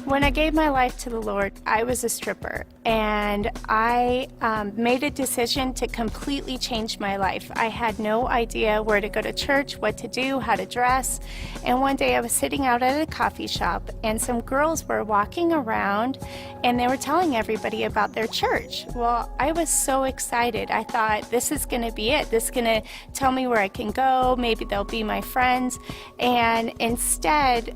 When I gave my life to the Lord, I was a stripper, and I made a decision to completely change my life. I had no idea where to go to church, what to do, how to dress, and one day I was sitting out at a coffee shop, and some girls were walking around, and they were telling everybody about their church. Well, I was so excited. I thought, this is going to be it. This is going to tell me where I can go. Maybe they'll be my friends. And instead,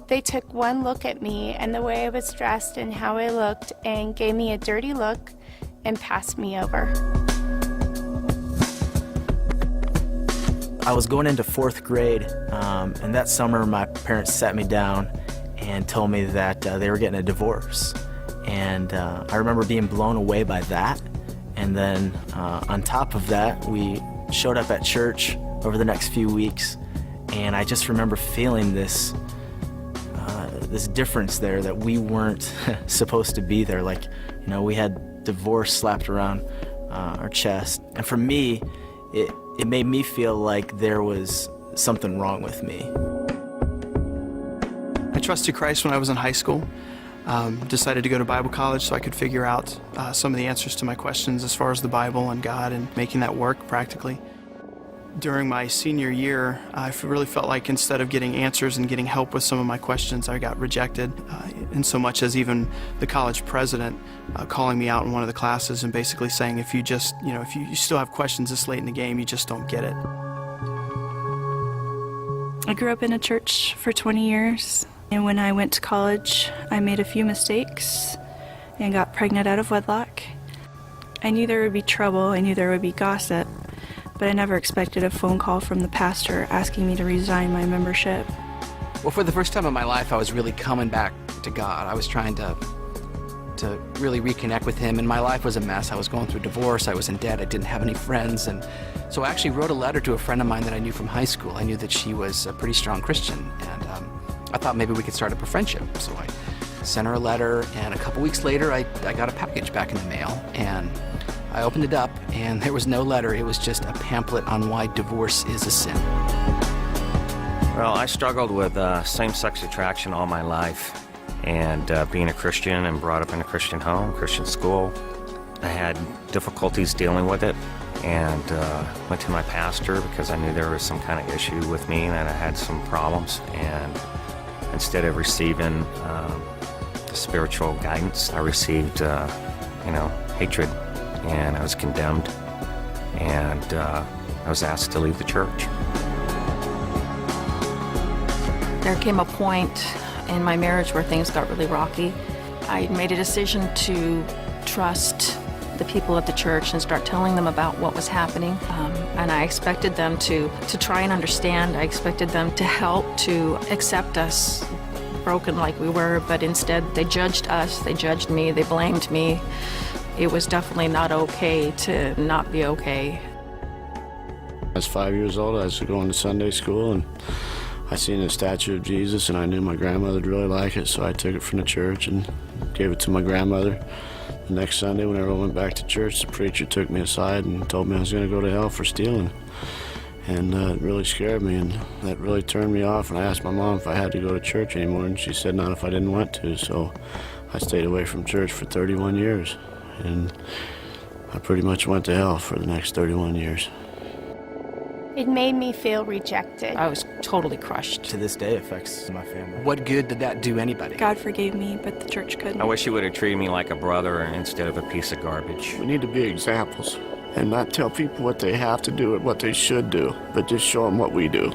they took one look at me and the way I was dressed and how I looked and gave me a dirty look and passed me over. I was going into 4th grade, and that summer my parents sat me down and told me that they were getting a divorce. And I remember being blown away by that. And then on top of that, we showed up at church over the next few weeks, and I just remember feeling this difference there, that we weren't supposed to be there. Like, you know, we had divorce slapped around our chest. And for me, it made me feel like there was something wrong with me. I trusted Christ when I was in high school. Decided to go to Bible college so I could figure out some of the answers to my questions as far as the Bible and God and making that work practically. During my senior year, I really felt like instead of getting answers and getting help with some of my questions, I got rejected, in so much as even the college president calling me out in one of the classes and basically saying, if you just, if you still have questions this late in the game, you just don't get it. I grew up in a church for 20 years, and when I went to college, I made a few mistakes and got pregnant out of wedlock. I knew there would be trouble, I knew there would be gossip, but I never expected a phone call from the pastor asking me to resign my membership. Well, for the first time in my life, I was really coming back to God. I was trying to really reconnect with Him, and my life was a mess. I was going through divorce, I was in debt, I didn't have any friends, and so I actually wrote a letter to a friend of mine that I knew from high school. I knew that she was a pretty strong Christian, and I thought maybe we could start up a friendship. So I sent her a letter, and a couple weeks later, I got a package back in the mail, and I opened it up, and there was no letter. It was just a pamphlet on why divorce is a sin. Well, I struggled with same-sex attraction all my life, and being a Christian and brought up in a Christian home, Christian school, I had difficulties dealing with it, and went to my pastor because I knew there was some kind of issue with me and I had some problems, and instead of receiving spiritual guidance, I received, hatred. And I was condemned, and I was asked to leave the church. There came a point in my marriage where things got really rocky. I made a decision to trust the people at the church and start telling them about what was happening. And I expected them to try and understand. I expected them to help, to accept us, broken like we were, but instead they judged us, they judged me, they blamed me. It was definitely not okay to not be okay. I was 5 years old. I was going to Sunday school, and I seen a statue of Jesus, and I knew my grandmother would really like it, so I took it from the church and gave it to my grandmother. The next Sunday, whenever I went back to church, the preacher took me aside and told me I was going to go to hell for stealing. And it really scared me, and that really turned me off. And I asked my mom if I had to go to church anymore, and she said not if I didn't want to. So I stayed away from church for 31 years. And I pretty much went to hell for the next 31 years. It made me feel rejected. I was totally crushed. To this day, it affects my family. What good did that do anybody? God forgave me, but the church couldn't. I wish He would have treated me like a brother instead of a piece of garbage. We need to be examples and not tell people what they have to do and what they should do, but just show them what we do.